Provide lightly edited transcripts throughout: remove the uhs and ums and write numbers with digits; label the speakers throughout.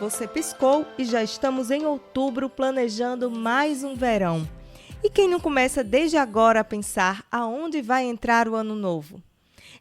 Speaker 1: Você piscou e já estamos em outubro planejando mais um verão. E quem não começa desde agora a pensar aonde vai entrar o ano novo?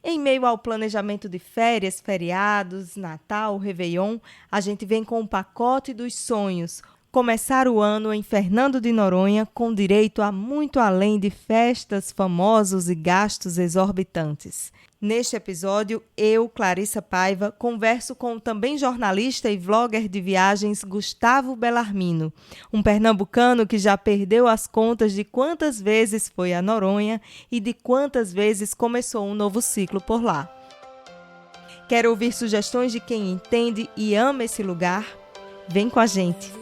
Speaker 1: Em meio ao planejamento de férias, feriados, Natal, Réveillon, a gente vem com o pacote dos sonhos. Começar o ano em Fernando de Noronha com direito a muito além de festas, famosos e gastos exorbitantes. Neste episódio, eu, Clarissa Paiva, converso com o também jornalista e vlogger de viagens Gustavo Bellarmino, um pernambucano que já perdeu as contas de quantas vezes foi a Noronha e de quantas vezes começou um novo ciclo por lá. Quer ouvir sugestões de quem entende e ama esse lugar? Vem com a gente!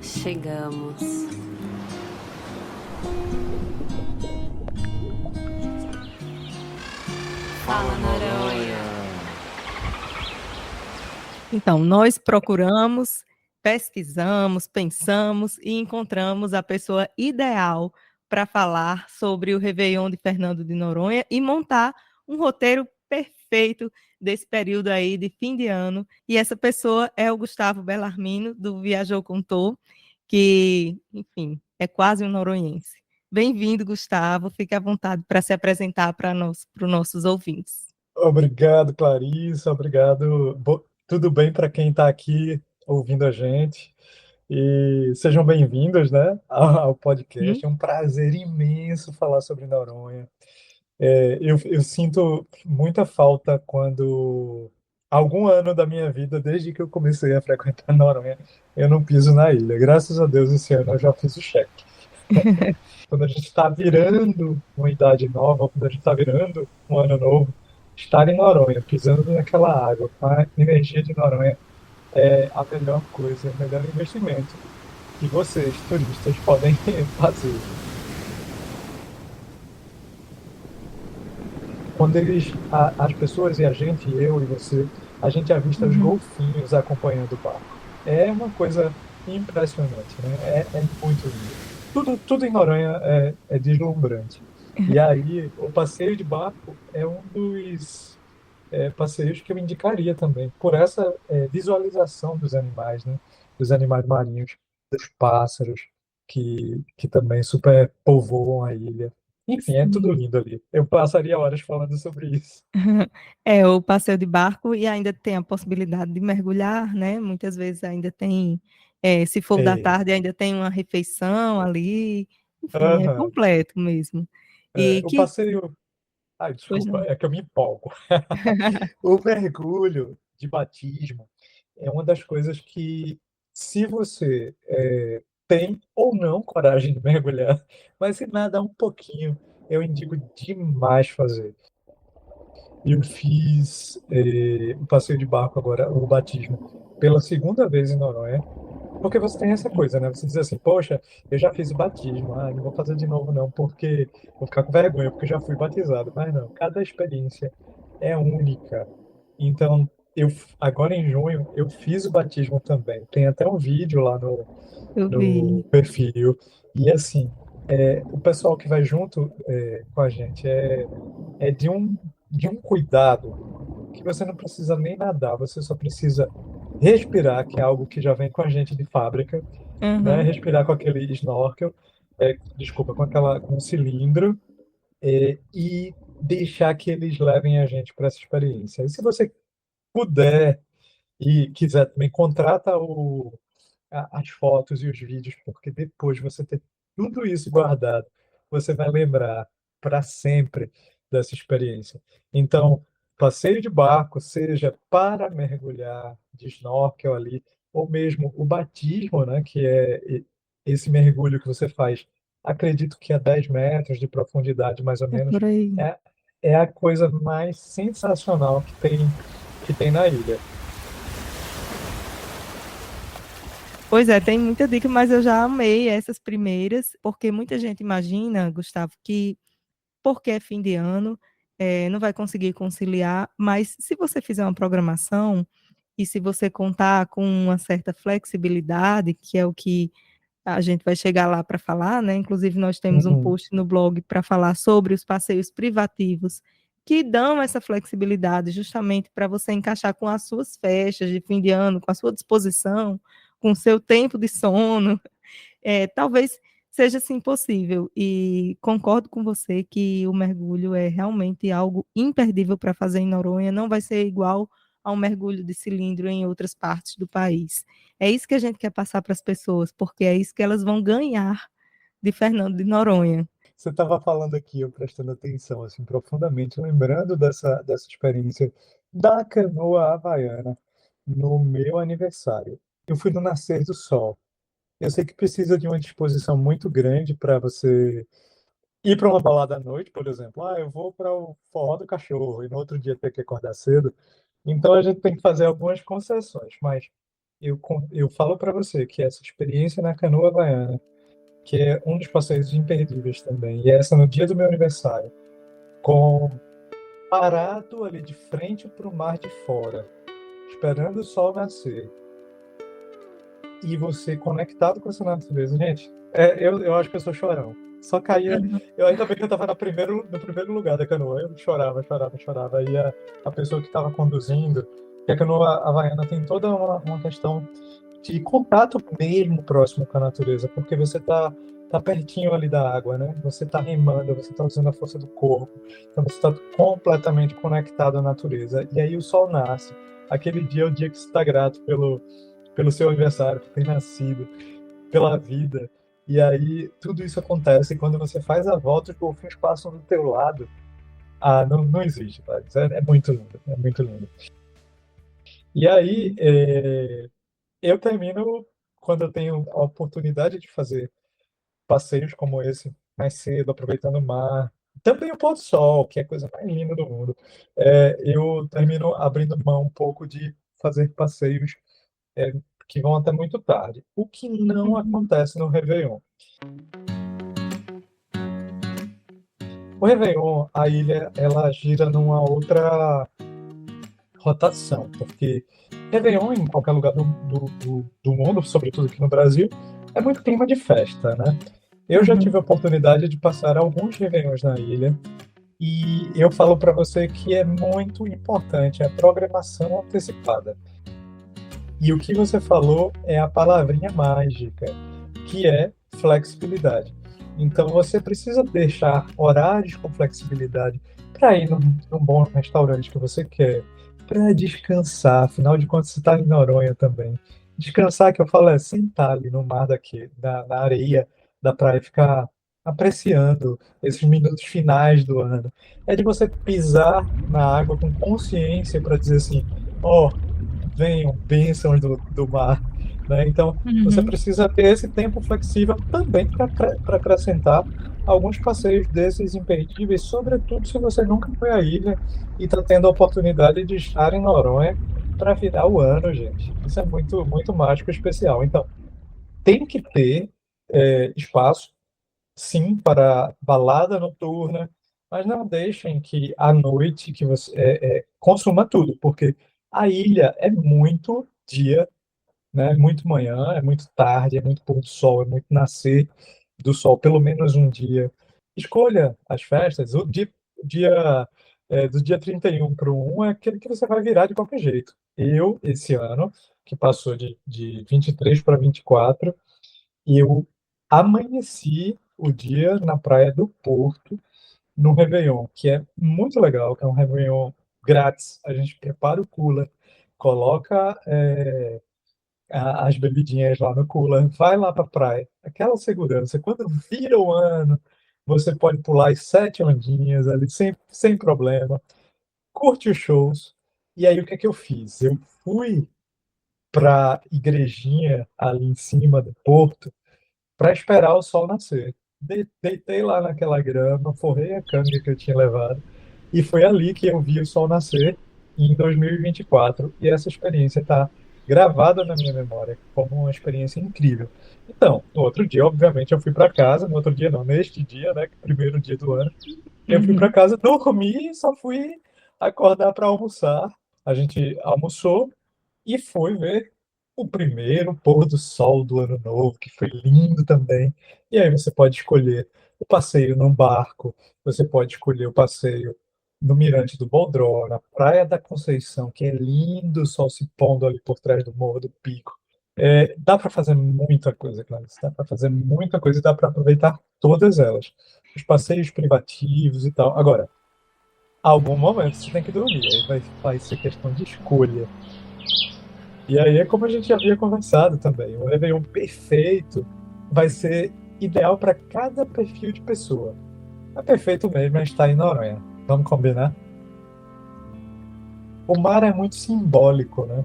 Speaker 2: Chegamos. Fala, Noronha.
Speaker 1: Então, nós procuramos, pesquisamos, pensamos e encontramos a pessoa ideal para falar sobre o Réveillon de Fernando de Noronha e montar um roteiro perfeito desse período aí de fim de ano. E essa pessoa é o Gustavo Bellarmino, do Viajou Contou, que, enfim, é quase um noronhense. Bem-vindo, Gustavo. Fique à vontade para se apresentar para os nossos ouvintes.
Speaker 3: Obrigado, Clarissa. Obrigado. Tudo bem para quem está aqui ouvindo a gente? E sejam bem-vindos, né, ao podcast. É um prazer imenso falar sobre Noronha. Eu sinto muita falta quando, algum ano da minha vida, desde que eu comecei a frequentar Noronha, eu não piso na ilha. Graças a Deus, esse ano eu já fiz o cheque. Quando a gente está virando uma idade nova, quando a gente está virando um ano novo, estar em Noronha, pisando naquela água, com a energia de Noronha, é a melhor coisa, o melhor investimento que vocês, turistas, podem fazer. Quando as pessoas e a gente, eu e você, a gente avista os golfinhos acompanhando o barco. É uma coisa impressionante, né? É muito lindo. Tudo em Noronha é deslumbrante. E aí, o passeio de barco é um dos passeios que eu indicaria também, por essa visualização dos animais, né? Dos animais marinhos, dos pássaros, que também super povoam a ilha. Enfim, é tudo lindo ali. Eu passaria horas falando sobre isso.
Speaker 1: É, o passeio de barco e ainda tem a possibilidade de mergulhar, né? Muitas vezes ainda tem, se for da
Speaker 3: É,
Speaker 1: tarde, ainda tem uma refeição ali. Enfim, é
Speaker 3: aham.
Speaker 1: completo mesmo. E
Speaker 3: O
Speaker 1: que,
Speaker 3: passeio. Ai,
Speaker 1: pois
Speaker 3: desculpa,
Speaker 1: não.
Speaker 3: é que eu me empolgo. O mergulho de batismo é uma das coisas que, se você tem ou não coragem de mergulhar, mas se nadar um pouquinho, eu indico demais fazer. Eu fiz o passeio de barco agora, o batismo, pela segunda vez em Noronha, porque você tem essa coisa, né? Você diz assim, poxa, eu já fiz o batismo, não vou fazer de novo não, porque vou ficar com vergonha, porque eu já fui batizado. Mas não, cada experiência é única. Então, agora em junho, eu fiz o batismo também. Tem até um vídeo lá
Speaker 1: Eu
Speaker 3: no
Speaker 1: vi.
Speaker 3: perfil. E assim, o pessoal que vai junto com a gente é de um cuidado que você não precisa nem nadar, você só precisa respirar, que é algo que já vem com a gente de fábrica, né?
Speaker 1: Uhum.
Speaker 3: Respirar com aquele snorkel, desculpa, com um cilindro, e deixar que eles levem a gente para essa experiência. E se você puder e quiser também, contrata as fotos e os vídeos, porque depois você ter tudo isso guardado, você vai lembrar para sempre dessa experiência. Então, passeio de barco, seja para mergulhar de snorkel ali, ou mesmo o batismo, né, que é esse mergulho que você faz, acredito que a 10 metros de profundidade, mais ou
Speaker 1: É
Speaker 3: menos,
Speaker 1: por aí.
Speaker 3: é, é a coisa mais sensacional que tem na ilha.
Speaker 1: Pois é, tem muita dica, mas eu já amei essas primeiras, porque muita gente imagina, Gustavo, que porque é fim de ano, não vai conseguir conciliar, mas se você fizer uma programação e se você contar com uma certa flexibilidade, que é o que a gente vai chegar lá para falar, né? Inclusive, nós temos um
Speaker 3: Uhum.
Speaker 1: post no blog para falar sobre os passeios privativos, que dão essa flexibilidade justamente para você encaixar com as suas festas de fim de ano, com a sua disposição, com o seu tempo de sono. Talvez seja sim possível. E concordo com você que o mergulho é realmente algo imperdível para fazer em Noronha, não vai ser igual a um mergulho de cilindro em outras partes do país. É isso que a gente quer passar para as pessoas, porque é isso que elas vão ganhar de Fernando de Noronha.
Speaker 3: Você estava falando aqui, eu prestando atenção, assim, profundamente, lembrando dessa experiência da canoa havaiana no meu aniversário. Eu fui no nascer do sol. Eu sei que precisa de uma disposição muito grande para você ir para uma balada à noite, por exemplo. Ah, eu vou para o forró do cachorro e no outro dia ter que acordar cedo. Então a gente tem que fazer algumas concessões, mas eu falo para você que essa experiência na canoa havaiana, que é um dos passeios imperdíveis também, e essa no dia do meu aniversário, com parado ali de frente para o mar de fora, esperando o sol nascer, e você conectado com essa natureza, gente, eu acho que eu sou chorão. Só caía. Eu ainda bem que eu estava no primeiro lugar da canoa. Eu chorava, chorava, chorava. E a pessoa que estava conduzindo, que a canoa havaiana tem toda uma questão de contato mesmo próximo com a natureza, porque você tá pertinho ali da água, né? Você está remando, você está usando a força do corpo, então você está completamente conectado à natureza. E aí o sol nasce. Aquele dia é o dia que você está grato pelo seu aniversário, por ter nascido, pela vida. E aí tudo isso acontece e quando você faz a volta, os golfinhos passam do teu lado. Ah, não existe, cara. Isso é muito lindo, é muito lindo. E aí, eu termino quando eu tenho a oportunidade de fazer passeios como esse mais cedo, aproveitando o mar. Também o pôr do sol, que é a coisa mais linda do mundo. Eu termino abrindo mão um pouco de fazer passeios é, que vão até muito tarde. O que não acontece no Réveillon. O Réveillon, a ilha, ela gira numa outra rotação, porque Réveillon, em qualquer lugar do mundo, sobretudo aqui no Brasil, é muito clima de festa, né? Eu já tive a oportunidade de passar alguns Réveillons na ilha e eu falo para você que é muito importante a programação antecipada. E o que você falou é a palavrinha mágica, que é flexibilidade. Então você precisa deixar horários com flexibilidade para ir num bom restaurante que você quer, para descansar, afinal de contas você está em Noronha também. Descansar, que eu falo, é sentar ali no mar daqui, na areia da praia, ficar apreciando esses minutos finais do ano. É de você pisar na água com consciência para dizer assim, ó, venham bênçãos do mar, né? Então, você
Speaker 1: Uhum.
Speaker 3: precisa ter esse tempo flexível também para acrescentar alguns passeios desses imperdíveis, sobretudo se você nunca foi à ilha e está tendo a oportunidade de estar em Noronha para virar o ano, gente. Isso é muito, muito mágico e especial. Então, tem que ter espaço, sim, para balada noturna, mas não deixem que à noite que você consuma tudo, porque a ilha é muito dia, né? É muito manhã, é muito tarde, é muito pôr do sol, é muito nascer do sol, pelo menos um dia. Escolha as festas, dia do dia 31 para o 1 é aquele que você vai virar de qualquer jeito. Eu, esse ano, que passou de 23 para 24, eu amanheci o dia na praia do Porto, no Réveillon, que é muito legal, que é um Réveillon grátis. A gente prepara o cooler, coloca as bebidinhas lá no cooler, vai lá para a praia. Aquela segurança. Quando vira o ano, você pode pular as 7 ondinhas ali sem problema, curte os shows. E aí, o que é que eu fiz? Eu fui para a igrejinha ali em cima do porto, para esperar o sol nascer. Deitei lá naquela grama, forrei a canga que eu tinha levado, e foi ali que eu vi o sol nascer em 2024. E essa experiência está gravada na minha memória como uma experiência incrível. Então, no outro dia, obviamente, eu fui para casa, no outro dia não, neste dia, né, que é o primeiro dia do ano, eu fui para
Speaker 1: Uhum.
Speaker 3: casa, dormi e só fui acordar para almoçar. A gente almoçou e foi ver. o primeiro pôr do sol do ano novo, que foi lindo também. E aí você pode escolher o passeio num barco, você pode escolher o passeio no Mirante do Boldró, na Praia da Conceição, que é lindo, o sol se pondo ali por trás do Morro do Pico. Dá para fazer muita coisa, Clarice, dá para fazer muita coisa e dá para aproveitar todas elas. Os passeios privativos e tal. Agora, algum momento você tem que dormir, aí vai ser questão de escolha. E aí é como a gente já havia conversado também, o Réveillon perfeito vai ser ideal para cada perfil de pessoa. É perfeito mesmo é estar em Noronha. Vamos combinar? O mar é muito simbólico, né?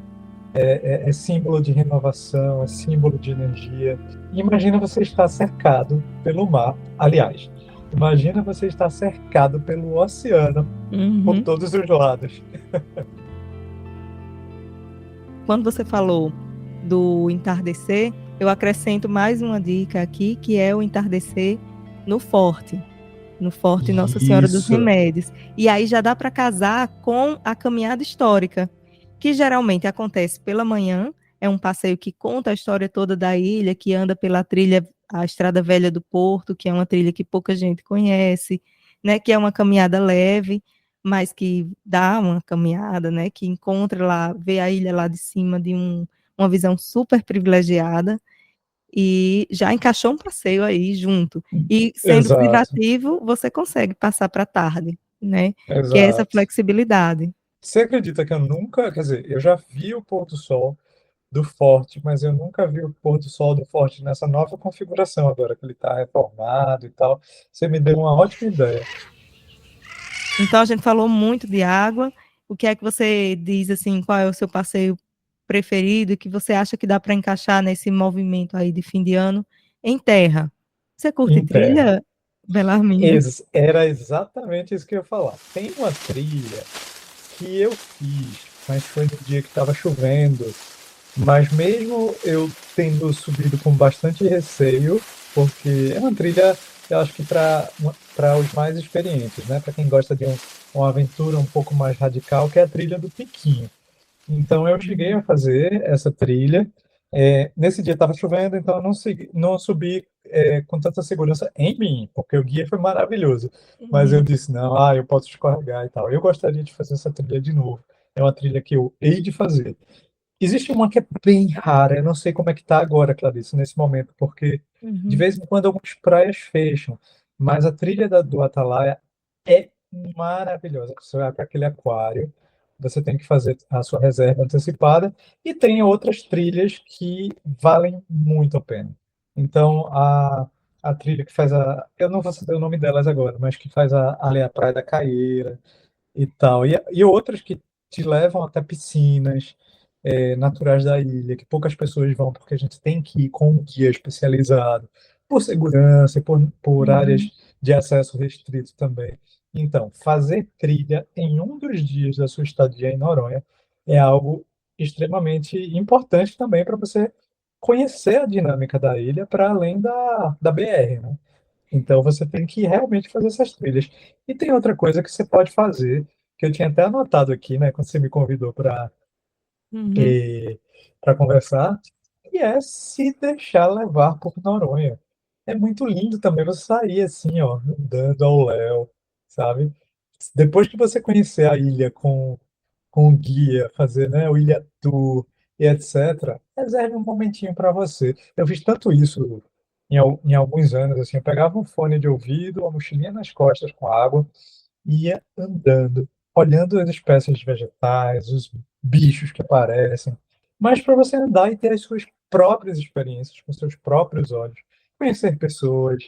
Speaker 3: É símbolo de renovação, é símbolo de energia. Imagina você estar cercado pelo mar. Aliás, imagina você estar cercado pelo oceano por
Speaker 1: Uhum.
Speaker 3: todos os lados.
Speaker 1: Quando você falou do entardecer, eu acrescento mais uma dica aqui, que é o entardecer no Forte. No Forte Nossa Senhora dos
Speaker 3: Isso,
Speaker 1: Remédios. E aí já dá para casar com a caminhada histórica, que geralmente acontece pela manhã, é um passeio que conta a história toda da ilha, que anda pela trilha, a Estrada Velha do Porto, que é uma trilha que pouca gente conhece, né, que é uma caminhada leve, mas que dá uma caminhada, né, que encontra lá, vê a ilha lá de cima de uma visão super privilegiada, e já encaixou um passeio aí junto. E sendo
Speaker 3: exato,
Speaker 1: privativo, você consegue passar para a tarde, né? Que é essa
Speaker 3: exato.
Speaker 1: flexibilidade.
Speaker 3: Você acredita que eu nunca, quer dizer, eu já vi o pôr do sol do Forte, mas eu nunca vi o pôr do sol do Forte nessa nova configuração agora que ele está reformado e tal. Você me deu uma ótima ideia.
Speaker 1: Então a gente falou muito de água. O que é que você diz assim, qual é o seu passeio preferido e que você acha que dá para encaixar nesse movimento aí de fim de ano em terra? Você curte
Speaker 3: Em terra.
Speaker 1: trilha, Belarmina?
Speaker 3: Era exatamente isso que eu ia falar. Tem uma trilha que eu fiz, mas foi no dia que estava chovendo. Mas mesmo eu tendo subido com bastante receio, porque é uma trilha, eu acho que para os mais experientes, né? Para quem gosta de uma aventura um pouco mais radical, que é a trilha do Piquinho. Então eu cheguei a
Speaker 1: Uhum,
Speaker 3: fazer essa trilha. Nesse dia estava chovendo, então eu não subi com tanta segurança em mim, porque o guia foi maravilhoso. Mas eu
Speaker 1: uhum,
Speaker 3: disse, não, eu posso escorregar e tal. Eu gostaria de fazer essa trilha de novo. É uma trilha que eu hei de fazer. Existe uma que é bem rara, eu não sei como é que está agora, Clarice, nesse momento, porque de
Speaker 1: uhum,
Speaker 3: vez em quando algumas praias fecham, mas a trilha do Atalaia é maravilhosa. Você vai para aquele aquário, você tem que fazer a sua reserva antecipada, e tem outras trilhas que valem muito a pena. Então, a trilha que faz eu não vou saber o nome delas agora, mas que faz ali a Praia da Caieira, e tal. E outras que te levam até piscinas naturais da ilha, que poucas pessoas vão, porque a gente tem que ir com um guia especializado, por segurança e por áreas
Speaker 1: uhum.
Speaker 3: de acesso restrito também. Então, fazer trilha em um dos dias da sua estadia em Noronha é algo extremamente importante também para você conhecer a dinâmica da ilha para além da BR, né? Então você tem que realmente fazer essas trilhas. E tem outra coisa que você pode fazer, que eu tinha até anotado aqui, né, quando você me convidou
Speaker 1: Uhum.
Speaker 3: para conversar, e é se deixar levar por Noronha. É muito lindo também você sair assim, ó, andando ao léu, sabe? Depois que você conhecer a ilha com o guia, fazer, né, o Ilha Tour e etc., reserve um momentinho para você. Eu fiz tanto isso em alguns anos, assim, eu pegava um fone de ouvido, uma mochilinha nas costas com água, ia andando, olhando as espécies vegetais, os bichos que aparecem, mas para você andar e ter as suas próprias experiências com seus próprios olhos, conhecer pessoas,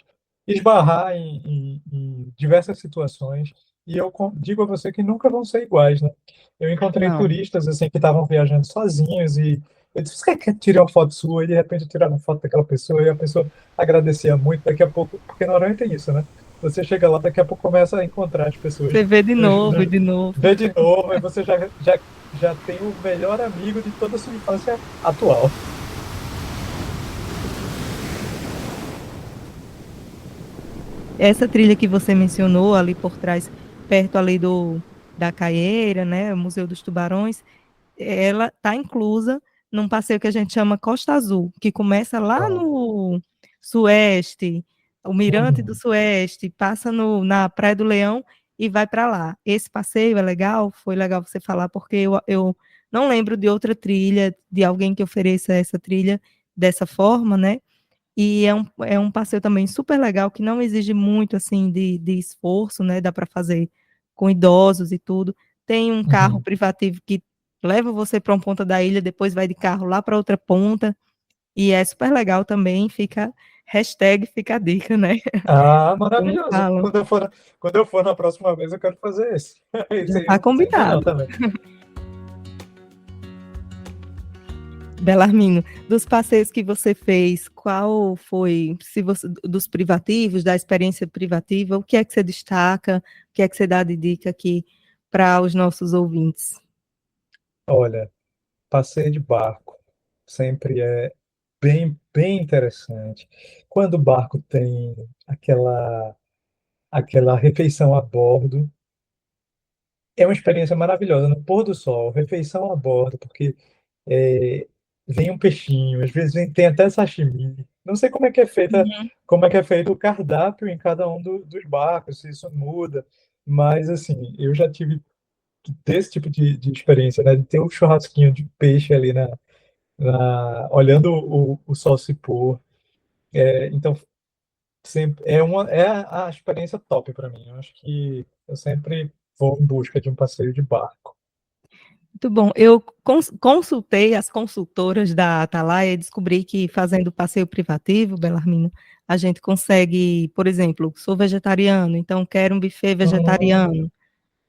Speaker 3: esbarrar em diversas situações, e eu digo a você que nunca vão ser iguais, né? Eu encontrei
Speaker 1: Não.
Speaker 3: turistas assim que estavam viajando sozinhos e eu disse, você quer tirar uma foto sua? E de repente eu tirava uma foto daquela pessoa e a pessoa agradecia muito. Daqui a pouco, porque na Noronha tem isso, né? Você chega lá, daqui a pouco começa a encontrar as pessoas,
Speaker 1: Você vê de novo e
Speaker 3: nos-
Speaker 1: de novo.
Speaker 3: vê de novo, e você já tem o melhor amigo de toda a sua infância atual.
Speaker 1: Essa trilha que você mencionou ali por trás, perto ali da Caieira, né, o Museu dos Tubarões, ela está inclusa num passeio que a gente chama Costa Azul, que começa lá
Speaker 3: Ah,
Speaker 1: no Sueste, o Mirante do
Speaker 3: uhum,
Speaker 1: Sueste, passa na Praia do Leão e vai para lá. Esse passeio é legal, foi legal você falar, porque eu não lembro de outra trilha, de alguém que ofereça essa trilha dessa forma, né? E é um passeio também super legal, que não exige muito, assim, de esforço, né? Dá para fazer com idosos e tudo. Tem um carro
Speaker 3: uhum.
Speaker 1: privativo que leva você para uma ponta da ilha, depois vai de carro lá para outra ponta, e é super legal também, fica a dica, né?
Speaker 3: Ah,
Speaker 1: Como
Speaker 3: maravilhoso.
Speaker 1: falam.
Speaker 3: Quando eu for na próxima vez, eu quero fazer esse.
Speaker 1: Já
Speaker 3: Esse aí
Speaker 1: está
Speaker 3: não sabia não
Speaker 1: combinado.
Speaker 3: também.
Speaker 1: Belarmino, dos passeios que você fez, qual foi, se você, dos privativos, da experiência privativa, o que é que você destaca, o que é que você dá de dica aqui para os nossos ouvintes?
Speaker 3: Olha, passeio de barco sempre é bem interessante. Quando o barco tem aquela, aquela refeição a bordo, é uma experiência maravilhosa. No pôr do sol, refeição a bordo, porque é, vem um peixinho, às vezes tem até sashimi. Não sei
Speaker 1: Uhum.
Speaker 3: como é que é feito o cardápio em cada um dos barcos, se isso muda, mas assim, eu já tive desse tipo de experiência, né? De ter um churrasquinho de peixe ali olhando o sol se pôr. Então, sempre é a experiência top para mim. Eu acho que eu sempre vou em busca de um passeio de barco.
Speaker 1: Muito bom. Eu consultei as consultoras da Atalaia e descobri que fazendo passeio privativo, Belarmino, a gente consegue, por exemplo, sou vegetariano, então quero um buffet
Speaker 3: Hum,
Speaker 1: vegetariano.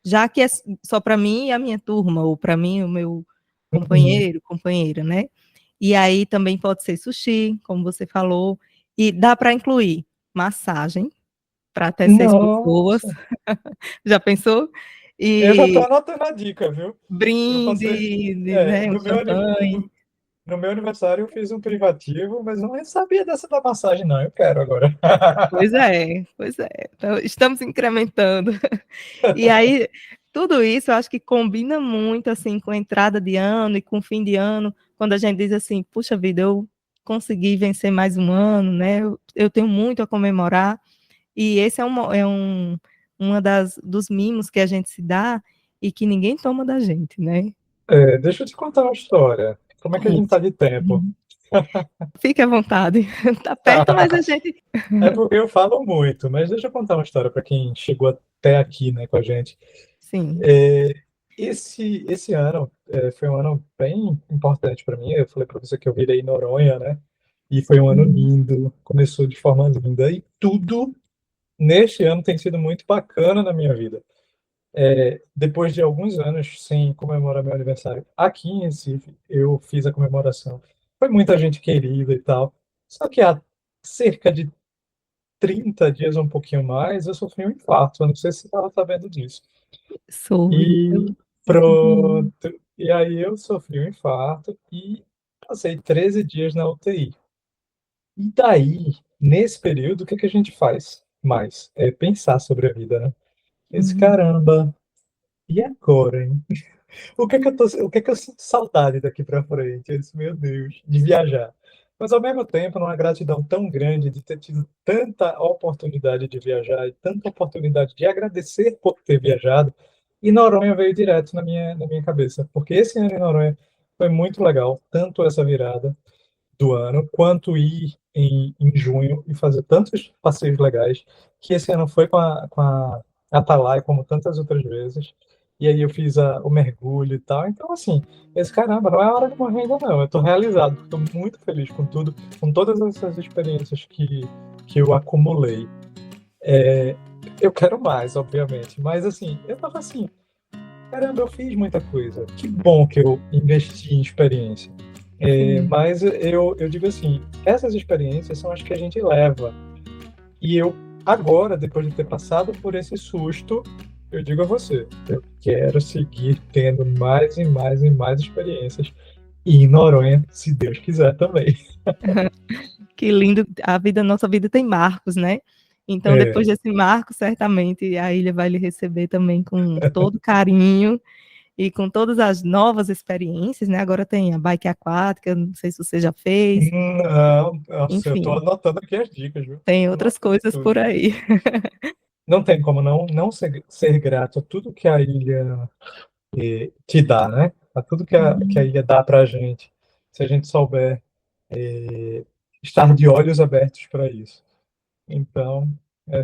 Speaker 1: Já que é só para mim e a minha turma, ou para mim e o meu
Speaker 3: uhum.
Speaker 1: companheiro, companheira, né? E aí também pode ser sushi, como você falou, e dá para incluir massagem para até 6 pessoas.
Speaker 3: Nossa,
Speaker 1: Já pensou?
Speaker 3: eu já estou
Speaker 1: E
Speaker 3: anotando a dica, viu? Eu passei,
Speaker 1: brinde, né? Um
Speaker 3: no
Speaker 1: champanhe.
Speaker 3: no meu aniversário eu fiz um privativo, mas não sabia dessa da massagem, não. Eu quero agora.
Speaker 1: Pois é, pois é. Então, estamos incrementando. E aí, tudo isso eu acho que combina muito assim com a entrada de ano e com o fim de ano, quando a gente diz assim, puxa vida, eu consegui vencer mais um ano, né? Eu tenho muito a comemorar, e esse uma dos mimos que a gente se dá e que ninguém toma da gente, né?
Speaker 3: Deixa eu te contar uma história. Como é que a gente
Speaker 1: Conte.
Speaker 3: tá de tempo?
Speaker 1: Uhum. Fique à vontade. Tá perto, mas a gente.
Speaker 3: É porque eu falo muito, mas deixa eu contar uma história para quem chegou até aqui, né, com a gente.
Speaker 1: Sim.
Speaker 3: É, esse ano foi um ano bem importante para mim. Eu falei para você que eu virei Noronha, né? E foi um ano
Speaker 1: Uhum.
Speaker 3: lindo, começou de forma linda e tudo neste ano tem sido muito bacana na minha vida. Depois de alguns anos sem comemorar meu aniversário aqui em Recife, eu fiz a comemoração. Foi muita gente querida e tal. Só que há cerca de 30 dias, um pouquinho mais, eu sofri um infarto. Eu não sei se você estava sabendo disso.
Speaker 1: Soube.
Speaker 3: E pronto. E aí eu sofri um infarto e passei 13 dias na UTI. E daí, nesse período, o que que a gente faz mais? É pensar sobre a vida, né? Esse
Speaker 1: Uhum.
Speaker 3: caramba, e agora, hein? O que é que eu sinto saudade daqui para frente? Eu disse, meu Deus, de viajar. Mas ao mesmo tempo, numa gratidão tão grande de ter tido tanta oportunidade de viajar e tanta oportunidade de agradecer por ter viajado, e Noronha veio direto na minha cabeça, porque esse ano em Noronha foi muito legal, tanto essa virada do ano, quanto ir em junho e fazer tantos passeios legais, que esse ano foi com a Atalaia, como tantas outras vezes. E aí eu fiz o mergulho e tal. Então, assim, esse caramba, não é hora de morrer ainda não. Eu tô realizado, estou muito feliz com tudo, com todas essas experiências que eu acumulei. Eu quero mais, obviamente, mas assim, eu tava assim, caramba, eu fiz muita coisa. Que bom que eu investi em experiência.
Speaker 1: Sim.
Speaker 3: Mas eu digo assim, essas experiências são as que a gente leva. E eu, agora, depois de ter passado por esse susto, eu digo a você, eu quero seguir tendo mais e mais e mais experiências. E em Noronha, se Deus quiser também.
Speaker 1: Que lindo. Nossa vida tem marcos, né? Então, depois
Speaker 3: É,
Speaker 1: desse marco, certamente a ilha vai lhe receber também com todo carinho. e com todas as novas experiências, né? Agora tem a bike aquática, não sei se você já fez,
Speaker 3: Não, nossa, eu tô
Speaker 1: enfim,
Speaker 3: anotando aqui as dicas, viu?
Speaker 1: tem
Speaker 3: Tô
Speaker 1: outras
Speaker 3: anotando
Speaker 1: coisas por
Speaker 3: tudo.
Speaker 1: aí.
Speaker 3: Não tem como não ser grato a tudo que a ilha te dá, né? A tudo que a
Speaker 1: Uhum.
Speaker 3: ilha dá pra gente, se a gente souber estar de olhos abertos para isso. Então,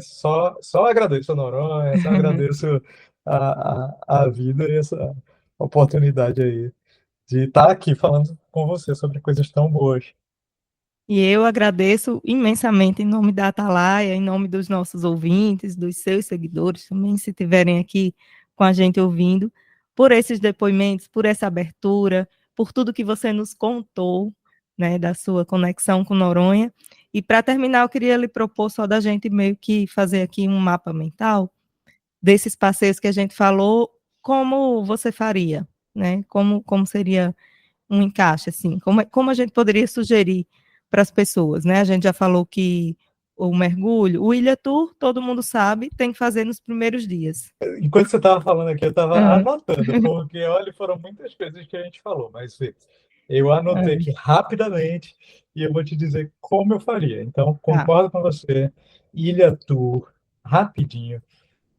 Speaker 3: só agradeço a Noronha, só agradeço a vida e essa oportunidade aí de estar aqui falando com você sobre coisas tão boas.
Speaker 1: E eu agradeço imensamente em nome da Atalaia, em nome dos nossos ouvintes, dos seus seguidores também, se estiverem aqui com a gente ouvindo, por esses depoimentos, por essa abertura, por tudo que você nos contou, né, da sua conexão com Noronha. E para terminar, eu queria lhe propor só da gente meio que fazer aqui um mapa mental desses passeios que a gente falou, como você faria, né? Como seria um encaixe, assim? Como a gente poderia sugerir para as pessoas, né? A gente já falou que o mergulho, o Ilha Tour, todo mundo sabe, tem que fazer nos primeiros dias.
Speaker 3: Enquanto você estava falando aqui, eu estava
Speaker 1: Ah,
Speaker 3: anotando, porque, olha, foram muitas coisas que a gente falou, mas vê, eu anotei
Speaker 1: ah,
Speaker 3: aqui rapidamente e eu vou te dizer como eu faria. Então,
Speaker 1: tá,
Speaker 3: concordo com você. Ilha Tour, rapidinho.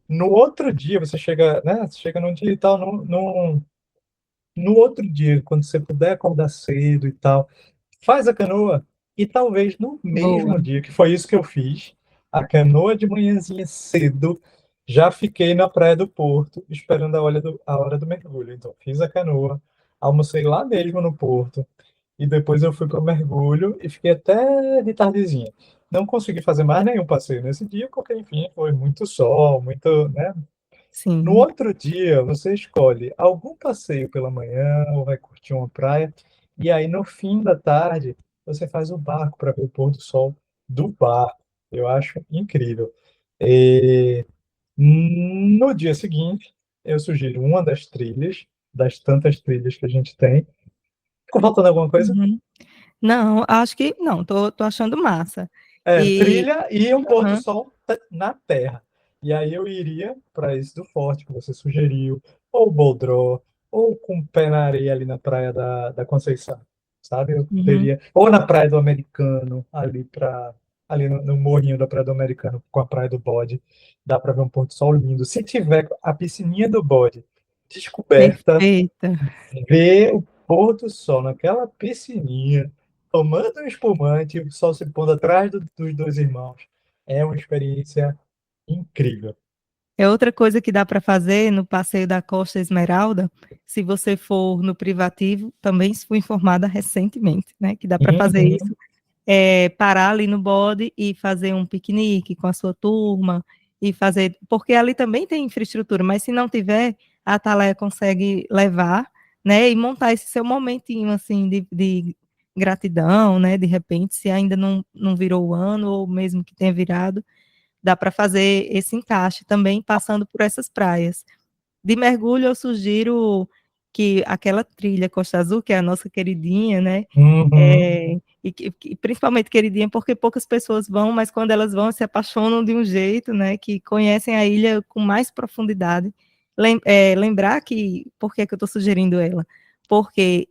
Speaker 3: No outro dia, você chega, né? Você chega num dia e tal, no outro dia, quando você puder acordar cedo e tal, faz a canoa e talvez no
Speaker 1: boa.
Speaker 3: mesmo dia, que foi isso que eu fiz, a canoa de manhãzinha cedo, já fiquei na Praia do Porto esperando a hora do mergulho. Então, fiz a canoa, almocei lá mesmo no Porto e depois eu fui para o mergulho e fiquei até de tardezinha. Não consegui fazer mais nenhum passeio nesse dia, porque, enfim, foi muito sol, muito, né? No
Speaker 1: Sim.
Speaker 3: outro dia, você escolhe algum passeio pela manhã ou vai curtir uma praia, e aí no fim da tarde você faz o barco para ver o pôr do sol do barco. Eu acho incrível. E no dia seguinte, eu sugiro uma das trilhas, das tantas trilhas que a gente tem. Ficou faltando alguma coisa?
Speaker 1: Uhum. Não, acho que não, tô achando massa. E,
Speaker 3: Trilha e um pôr do
Speaker 1: aham,
Speaker 3: sol na terra. E aí eu iria para esse do Forte que você sugeriu, ou Boldró, ou com o pé na areia ali na praia da Conceição, sabe? Eu
Speaker 1: uhum,
Speaker 3: teria, ou na praia do Americano, ali no morrinho da praia do Americano, com a praia do Bode, dá para ver um pôr do sol lindo. Se tiver a piscininha do Bode descoberta,
Speaker 1: perfeita.
Speaker 3: ver o pôr do sol naquela piscininha, tomando um espumante, o sol se pondo atrás dos dois irmãos, é uma experiência incrível.
Speaker 1: É outra coisa que dá para fazer no passeio da Costa Esmeralda, se você for no privativo, também fui informada recentemente, né, que dá para fazer
Speaker 3: Uhum,
Speaker 1: isso, parar ali no bode e fazer um piquenique com a sua turma e fazer, porque ali também tem infraestrutura, mas se não tiver, a Atalaia consegue levar, né, e montar esse seu momentinho assim de gratidão, né, de repente, se ainda não virou o ano ou mesmo que tenha virado, dá para fazer esse encaixe também passando por essas praias. De mergulho, eu sugiro que aquela trilha Costa Azul, que é a nossa queridinha, né?
Speaker 3: uhum,
Speaker 1: Principalmente queridinha, porque poucas pessoas vão, mas quando elas vão, se apaixonam de um jeito, né? Que conhecem a ilha com mais profundidade. Lembrar que, por que, que eu estou sugerindo ela? Porque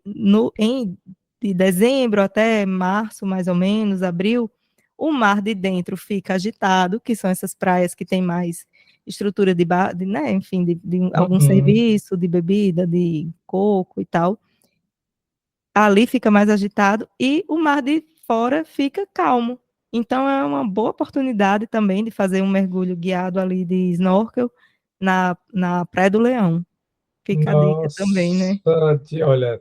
Speaker 1: de dezembro até março, mais ou menos, abril, o mar de dentro fica agitado, que são essas praias que tem mais estrutura né, enfim, de algum
Speaker 3: uhum.
Speaker 1: serviço, de bebida, de coco e tal. Ali fica mais agitado e o mar de fora fica calmo. Então é uma boa oportunidade também de fazer um mergulho guiado ali de snorkel na Praia do Leão. Fica a dica também, né?
Speaker 3: Nossa, olha,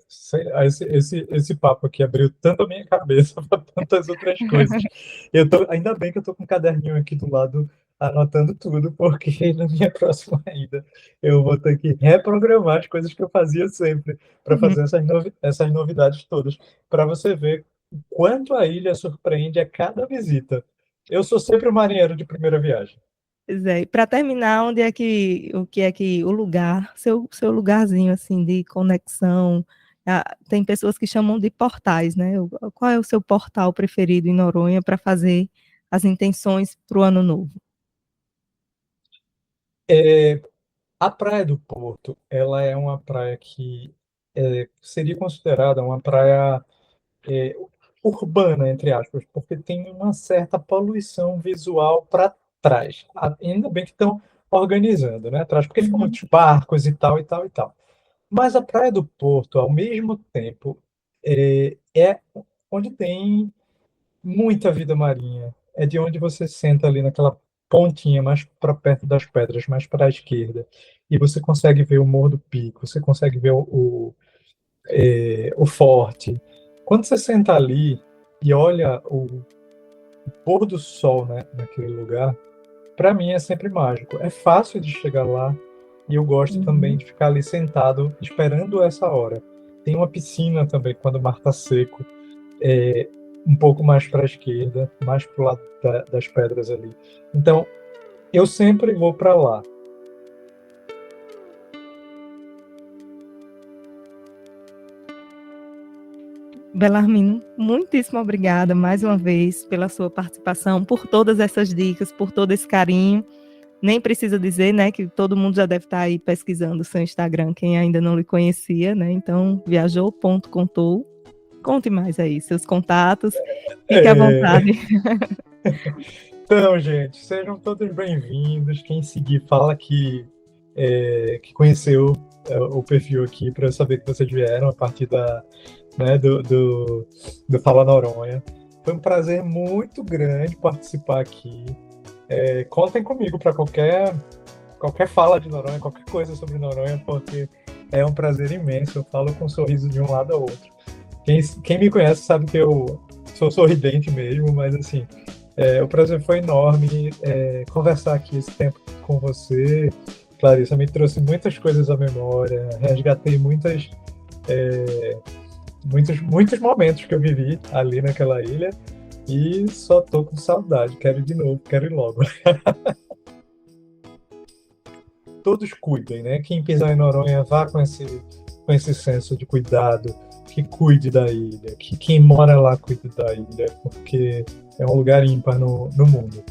Speaker 3: esse papo aqui abriu tanto a minha cabeça para tantas outras coisas. Ainda bem que eu tô com um caderninho aqui do lado anotando tudo, porque na minha próxima ida eu vou ter que reprogramar as coisas que eu fazia sempre para
Speaker 1: Uhum.
Speaker 3: fazer essas novidades todas, para você ver o quanto a ilha surpreende a cada visita. Eu sou sempre o marinheiro de primeira viagem.
Speaker 1: Pois é, para terminar, o que é que o lugar, seu lugarzinho assim de conexão, tem pessoas que chamam de portais, né? Qual é o seu portal preferido em Noronha para fazer as intenções para o ano novo?
Speaker 3: A Praia do Porto, ela é uma praia que seria considerada uma praia é, urbana, entre aspas, porque tem uma certa poluição visual para trás. Ainda bem que estão organizando, né, atrás, porque ficam
Speaker 1: Uhum.
Speaker 3: muitos barcos e tal, e tal, e tal. Mas a Praia do Porto, ao mesmo tempo, é onde tem muita vida marinha. É de onde você senta ali naquela pontinha mais para perto das pedras, mais para a esquerda, e você consegue ver o Morro do Pico, você consegue ver o forte. Quando você senta ali e olha o pôr do sol, né, naquele lugar, para mim é sempre mágico. É fácil de chegar lá e eu gosto também
Speaker 1: Uhum.
Speaker 3: de ficar ali sentado esperando essa hora. Tem uma piscina também quando o mar está seco, é, um pouco mais para a esquerda, mais para o lado das pedras ali. Então, eu sempre vou para lá.
Speaker 1: Belarmino, muitíssimo obrigada mais uma vez pela sua participação, por todas essas dicas, por todo esse carinho. Nem precisa dizer, né, que todo mundo já deve estar aí pesquisando o seu Instagram, quem ainda não lhe conhecia, né? Então, viajou.contou. Conte mais aí, seus contatos. Fique à
Speaker 3: É,
Speaker 1: vontade.
Speaker 3: Então, gente, sejam todos bem-vindos. Quem seguir, fala que conheceu o perfil aqui para eu saber que vocês vieram a partir né, do Fala Noronha. Foi um prazer muito grande participar aqui. Contem comigo para qualquer fala de Noronha, qualquer coisa sobre Noronha, porque é um prazer imenso. Eu falo com um sorriso de um lado ao outro. Quem me conhece sabe que eu sou sorridente mesmo, mas assim, o prazer foi enorme conversar aqui esse tempo com você. Clarissa, me trouxe muitas coisas à memória, resgatei muitos momentos que eu vivi ali naquela ilha e só tô com saudade. Quero ir de novo, quero ir logo. Todos cuidem, né? Quem pisar em Noronha, vá com esse senso de cuidado, que cuide da ilha, que quem mora lá cuide da ilha, porque é um lugar ímpar no mundo.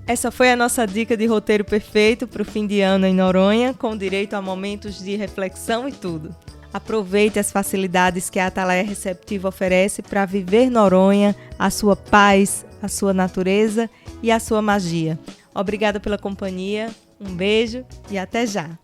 Speaker 1: Essa foi a nossa dica de roteiro perfeito para o fim de ano em Noronha, com direito a momentos de reflexão e tudo. Aproveite as facilidades que a Atalaia Receptiva oferece para viver Noronha, a sua paz, a sua natureza e a sua magia. Obrigada pela companhia, um beijo e até já!